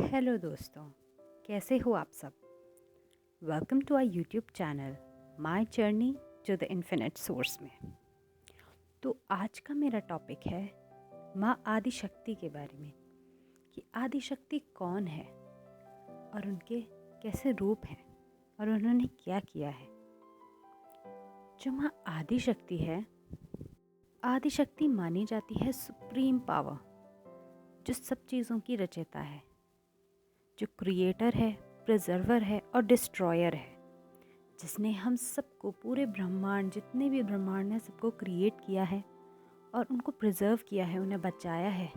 Hello दोस्तों, कैसे हो आप सब। Welcome to our YouTube channel my journey to the infinite source में। तो आज का मेरा टॉपिक है माँ आदि शक्ति के बारे में कि आदि शक्ति कौन है और उनके कैसे रूप हैं और उन्होंने क्या किया है। जो माँ आदि शक्ति है, आदि शक्ति मानी जाती है सुप्रीम पावर, जो सब चीज़ों की रचयिता है, जो क्रिएटर है, प्रिजर्वर है और डिस्ट्रॉयर है, जिसने हम सबको, पूरे ब्रह्मांड, जितने भी ब्रह्मांड हैं, सबको क्रिएट किया है और उनको प्रिजर्व किया है, उन्हें बचाया है।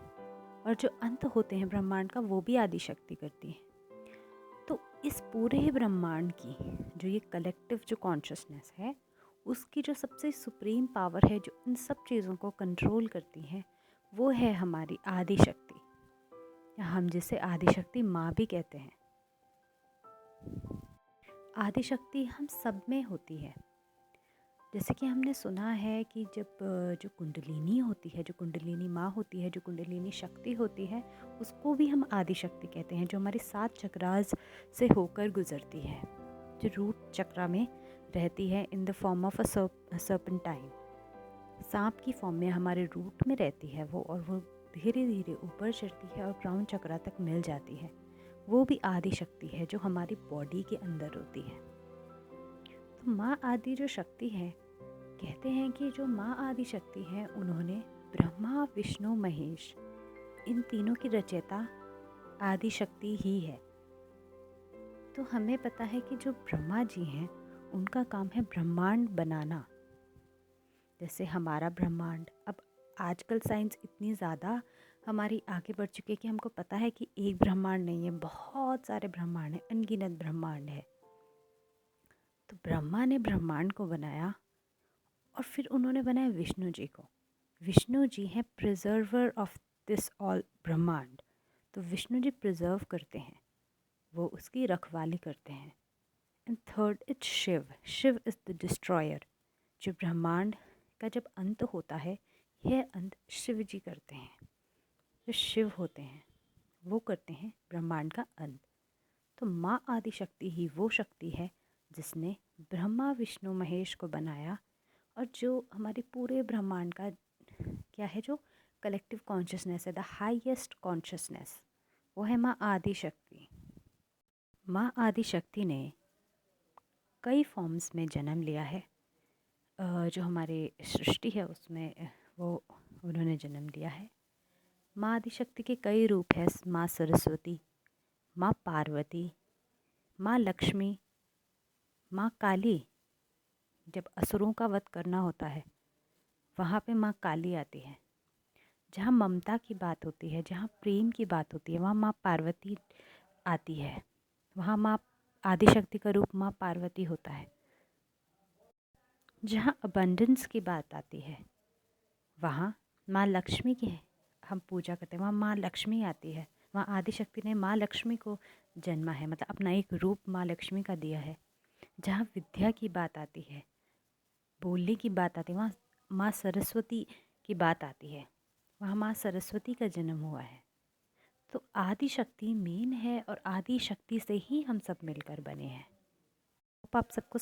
और जो अंत होते हैं ब्रह्मांड का, वो भी आदि शक्ति करती है। तो इस पूरे ब्रह्मांड की जो ये कलेक्टिव जो कॉन्शियसनेस है, उसकी जो सबसे सुप्रीम पावर है, जो इन सब चीज़ों को कंट्रोल करती है, वो है हमारी आदि शक्ति, या हम जिसे आदि शक्ति माँ भी कहते हैं। आदि शक्ति हम सब में होती है। जैसे कि हमने सुना है कि जब जो कुंडलिनी होती है, जो कुंडलिनी माँ होती है, जो कुंडलिनी शक्ति होती है, उसको भी हम आदि शक्ति कहते हैं, जो हमारे 7 चक्रास से होकर गुजरती है, जो रूट चक्रा में रहती है in the form of a serpentine. सांप की फॉर्म में हमारे रूट में रहती है वो, और वो धीरे धीरे ऊपर चढ़ती है और क्राउन चक्रा तक मिल जाती है। वो भी आदि शक्ति है जो हमारी बॉडी के अंदर होती है। तो माँ आदि जो शक्ति है, कहते हैं कि जो माँ आदि शक्ति है, उन्होंने ब्रह्मा, विष्णु, महेश, इन तीनों की रचयिता आदि शक्ति ही है। तो हमें पता है कि जो ब्रह्मा जी हैं, उनका काम है ब्रह्मांड बनाना। जैसे हमारा ब्रह्मांड, अब आजकल साइंस इतनी ज़्यादा हमारी आगे बढ़ चुकी है कि हमको पता है कि एक ब्रह्मांड नहीं है, बहुत सारे ब्रह्मांड हैं, अनगिनत ब्रह्मांड है। तो ब्रह्मा ने ब्रह्मांड को बनाया और फिर उन्होंने बनाया विष्णु जी को। विष्णु जी हैं प्रिजर्वर ऑफ दिस ऑल ब्रह्मांड। तो विष्णु जी प्रिजर्व करते हैं, वो उसकी रखवाली करते हैं। And third it's Shiva. Shiva is the destroyer. जो ब्रह्मांड का जब अंत होता है, यह अंत शिव जी करते हैं। जो शिव होते हैं, वो करते हैं ब्रह्मांड का अंत। तो माँ आदि शक्ति ही वो शक्ति है जिसने ब्रह्मा, विष्णु, महेश को बनाया, और जो हमारे पूरे ब्रह्मांड का क्या है, जो कलेक्टिव कॉन्शियसनेस है, द हाईएस्ट कॉन्शियसनेस, वो है माँ आदि शक्ति। माँ आदि शक्ति ने कई फॉर्म्स में जन्म लिया है। जो हमारे सृष्टि है उसमें वो उन्होंने जन्म लिया है। माँ आदि शक्ति के कई रूप हैं। माँ सरस्वती, माँ पार्वती, माँ लक्ष्मी, माँ काली। जब असुरों का वध करना होता है, वहाँ पे माँ काली आती है। जहाँ ममता की बात होती है, जहाँ प्रेम की बात होती है, वहाँ माँ पार्वती आती है। वहाँ माँ आदि शक्ति का रूप माँ पार्वती होता है। जहाँ अबंडेंस की बात आती है, वहाँ माँ लक्ष्मी की हम पूजा करते हैं, वहाँ माँ लक्ष्मी आती है। वहाँ आदि शक्ति ने माँ लक्ष्मी को जन्मा है, मतलब अपना एक रूप माँ लक्ष्मी का दिया है। जहाँ विद्या की बात आती है, बोलने की बात आती है, वहाँ माँ सरस्वती की बात आती है। वहाँ माँ सरस्वती का जन्म हुआ है। तो आदि शक्ति मेन है, और आदि शक्ति से ही हम सब मिलकर बने हैं। आप सबको